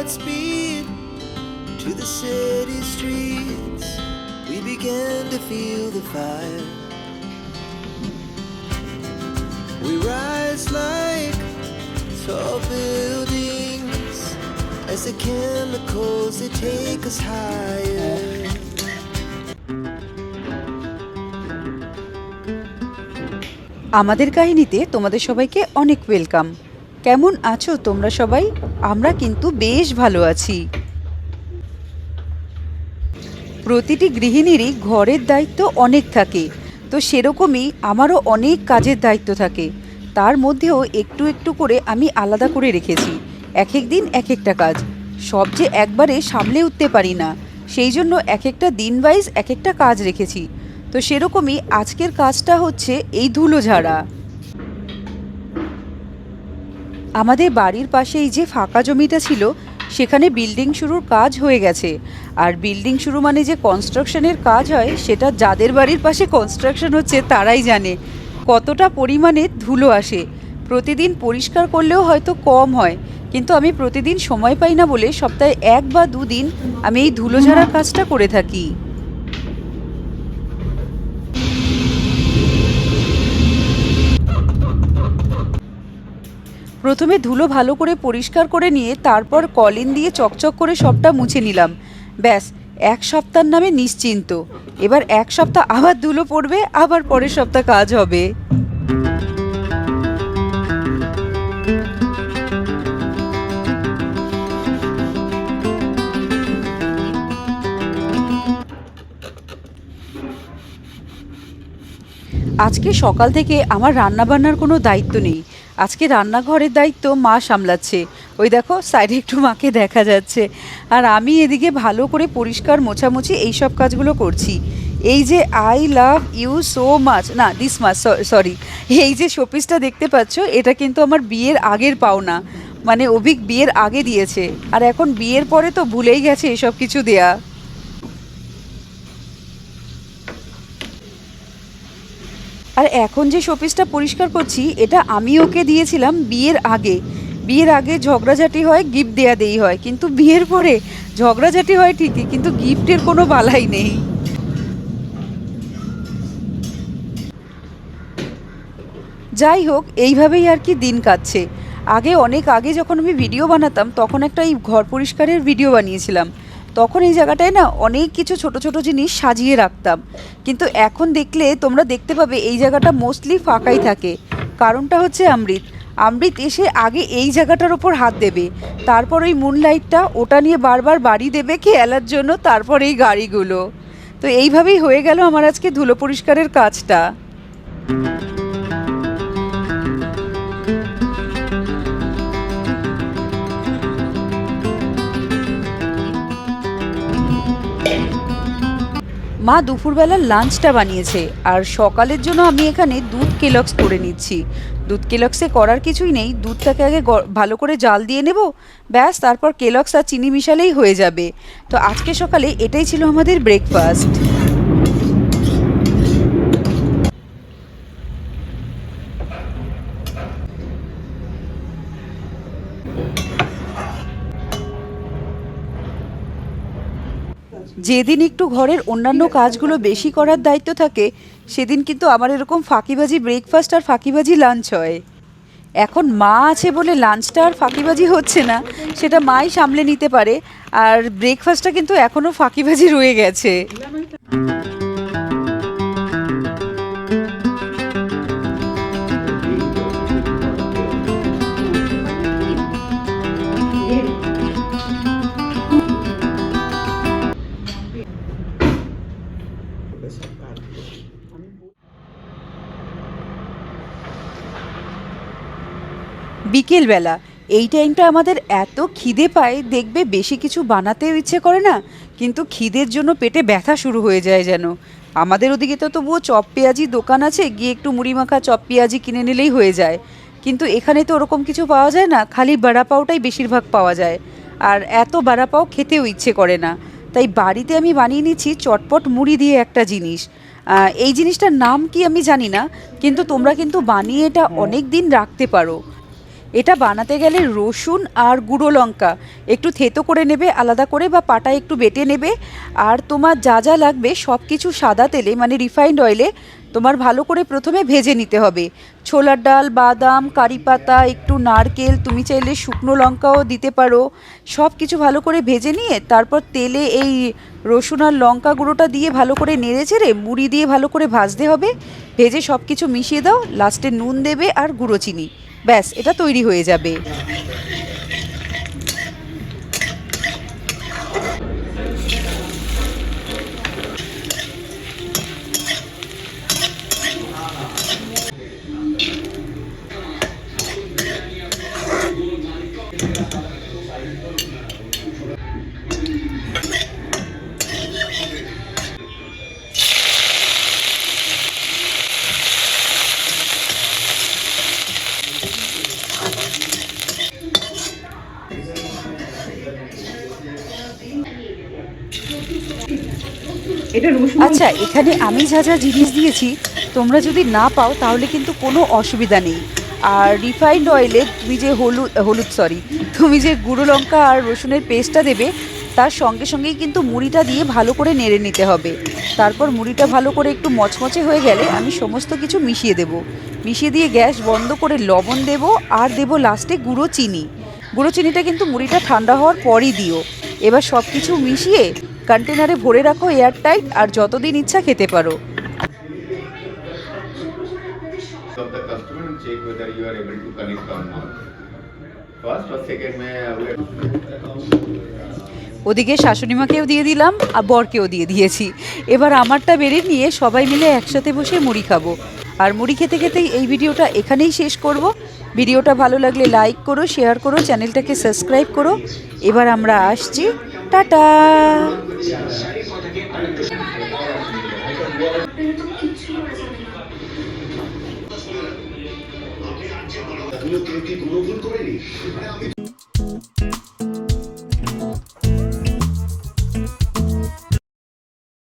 Godspeed to the city streets. We began to feel the fire. We rise like tall buildings as the chemicals they take us higher. আমাদের কাহিনীতে তোমাদের সবাইকে অনেক welcome. কেমন আছো তোমরা সবাই? আমরা কিন্তু বেশ ভালো আছি। প্রতিটি গৃহিণীরই ঘরের দায়িত্ব অনেক থাকে, তো সেরকমই আমারও অনেক কাজের দায়িত্ব থাকে। তার মধ্যেও একটু একটু করে আমি আলাদা করে রেখেছি। এক এক দিন এক একটা কাজ, সব যে একবারে সামলে উঠতে পারি না, সেই জন্য এক একটা দিন ওয়াইজ এক একটা কাজ রেখেছি। তো সেরকমই আজকের কাজটা হচ্ছে এই ধুলো ঝাড়া। আমাদের বাড়ির পাশে এই যে ফাঁকা জমিটা ছিল, সেখানে বিল্ডিং শুরুর কাজ হয়ে গেছে। আর বিল্ডিং শুরু মানে যে কনস্ট্রাকশনের কাজ হয়, সেটা যাদের বাড়ির পাশে কনস্ট্রাকশন হচ্ছে তারাই জানে কতটা পরিমাণে ধুলো আসে। প্রতিদিন পরিষ্কার করলেও হয়তো কম হয়, কিন্তু আমি প্রতিদিন সময় পাই না বলে সপ্তাহে 1 বা 2 দিন আমি এই ধুলো ঝাড়ার কাজটা করে থাকি। প্রথমে ধুলো ভালো করে পরিষ্কার করে নিয়ে তারপর কলিন দিয়ে চকচক করে সবটা মুছে নিলাম। ব্যাস, 1 সপ্তাহের নামে নিশ্চিন্ত। এবার 1 সপ্তাহ আবার ধুলো পড়বে, আবার পরের সপ্তাহ কাজ হবে। আজকে সকাল থেকে আমার রান্নাবান্নার কোনো দায়িত্ব নেই। আজকে রান্নাঘরের দায়িত্ব মা সামলাচ্ছে। ওই দেখো সাইডে একটু মাকে দেখা যাচ্ছে। আর আমি এদিকে ভালো করে পরিষ্কার মোছামুছি এইসব কাজগুলো করছি। এই যে I love you so much, না দিস মাচ, সরি, এই যে শোপিসটা দেখতে পাচ্ছ, এটা কিন্তু আমার বিয়ের আগের পাওনা। মানে অভিক বিয়ের আগে দিয়েছে, আর এখন বিয়ের পরে তো ভুলেই গেছে এসব কিছু দেয়া। আর এখন যে শোপিসটা পরিষ্কার করছি, এটা আমি ওকে দিয়েছিলাম বিয়ের আগে। বিয়ের আগে ঝগড়াঝাটি হয়, গিফট দেই হয়, কিন্তু বিয়ের পরে ঝগড়াঝাটি হয় ঠিকই, কিন্তু গিফটের কোনো বালাই নেই। যাই হোক, এইভাবেই আর কি দিন কাটছে। আগে অনেক আগে যখন আমি ভিডিও বানাতাম, তখন একটা এই ঘর পরিষ্কারের ভিডিও বানিয়েছিলাম। তখন এই জায়গাটায় না অনেক কিছু ছোট ছোট জিনিস সাজিয়ে রাখতাম, কিন্তু এখন দেখলে তোমরা দেখতে পাবে এই জায়গাটা মোস্টলি ফাঁকাই থাকে। কারণটা হচ্ছে অমৃত এসে আগে এই জায়গাটার ওপর হাত দেবে, তারপর ওই মুনলাইটটা ওটা নিয়ে বারবার বাড়ি দেবে খেয়ালার জন্য, তারপর এই গাড়িগুলো। তো এইভাবেই হয়ে গেল আমার আজকে ধুলো পরিষ্কারের কাজটা। মা দুপুরবেলার লাঞ্চটা বানিয়েছে, আর সকালের জন্য আমি এখানে দুধ কেলক্স করে নিচ্ছি। দুধ কেলক্সে করার কিছুই নেই, দুধটাকে আগে ভালো করে জাল দিয়ে নেব, ব্যাস, তারপর কেলক্স আর চিনি মিশালেই হয়ে যাবে। তো আজকে সকালে এটাই ছিল আমাদের ব্রেকফাস্ট। যেদিন একটু ঘরের অন্যান্য কাজগুলো বেশি করার দায়িত্ব থাকে, সেদিন কিন্তু আমার এরকম ফাঁকিবাজি ব্রেকফাস্ট আর ফাঁকিবাজি লাঞ্চ হয়। এখন মা আছে বলে লাঞ্চটা আর ফাঁকিবাজি হচ্ছে না, সেটা মাই সামলে নিতে পারে। আর ব্রেকফাস্টটা কিন্তু এখনও ফাঁকিবাজি রয়ে গেছে। বিকেলবেলা এই টাইমটা আমাদের এত খিদে পায়, দেখবে বেশি কিছু বানাতেও ইচ্ছে করে না, কিন্তু খিদের জন্য পেটে ব্যথা শুরু হয়ে যায় যেন। আমাদের ওদিকে তো তবুও চপ পেঁয়াজি দোকান আছে, গিয়ে একটু মুড়ি মাখা চপ পেঁয়াজি কিনে নিলেই হয়ে যায়। কিন্তু এখানে তো ওরকম কিছু পাওয়া যায় না, খালি বড়া পাওটাই বেশিরভাগ পাওয়া যায়। আর এত বড়া পাও খেতেও ইচ্ছে করে না, তাই বাড়িতে আমি বানিয়ে নিচ্ছি চটপট মুড়ি দিয়ে একটা জিনিস। এই জিনিসটার নাম কি আমি জানি না, কিন্তু তোমরা কিন্তু বানিয়ে এটা অনেক দিন রাখতে পারো। এটা বানাতে গেলে রসুন আর গুঁড়ো লঙ্কা একটু থেতো করে নেবে আলাদা করে, বা পাটায় একটু বেটে নেবে। আর তোমার যা যা লাগবে সব কিছু সাদা তেলে মানে রিফাইন্ড অয়েলে তোমার ভালো করে প্রথমে ভেজে নিতে হবে। ছোলার ডাল, বাদাম, কারি পাতা, একটু নারকেল, তুমি চাইলে শুকনো লঙ্কাও দিতে পারো। সব কিছু ভালো করে ভেজে নিয়ে তারপর তেলে এই রসুন আর লঙ্কা গুঁড়োটা দিয়ে ভালো করে নেড়ে চেড়ে মুড়ি দিয়ে ভালো করে ভাজতে হবে। ভেজে সব কিছু মিশিয়ে দাও, লাস্টে নুন দেবে আর গুঁড়ো চিনি, ব্যাস এটা তৈরি হয়ে যাবে। আচ্ছা, এখানে আমি যা যা জিনিস দিয়েছি তোমরা যদি না পাও তাহলে কিন্তু কোনো অসুবিধা নেই। আর রিফাইন্ড অয়েলে তুমি যে গুঁড়ো লঙ্কা আর রসুনের পেস্টটা দেবে তার সঙ্গে সঙ্গেই কিন্তু মুড়িটা দিয়ে ভালো করে নেড়ে নিতে হবে। তারপর মুড়িটা ভালো করে একটু মচমচে হয়ে গেলে আমি সমস্ত কিছু মিশিয়ে দেব। মিশিয়ে দিয়ে গ্যাস বন্ধ করে লবণ দেব, আর দেব লাস্টে গুঁড়ো চিনি। গুঁড়ো চিনিটা কিন্তু মুড়িটা ঠান্ডা হওয়ার পরই দিও। এবার সব কিছু মিশিয়ে কন্টেনারে ভরে রাখো এয়ারটাইট, আর যতদিন ইচ্ছা খেতে পারো। of the customer and check whether you are able to connect or not. First or second में ওদিকে শাশুড়িমাকেও দিয়ে দিলাম আর বরকেও দিয়ে দিয়েছি। এবার আমারটা বেড়ে নিয়ে সবাই মিলে একসাথে বসে মুড়ি খাবো। আর মুড়ি খেতে খেতেই এই ভিডিওটা এখানেই শেষ করব। ভিডিওটা ভালো লাগলে লাইক করো, শেয়ার করো, চ্যানেলটাকে সাবস্ক্রাইব করো। এবার আমরা আসছি, টাটা। এগুলো কেউ কি কোনো ভুল করেনি?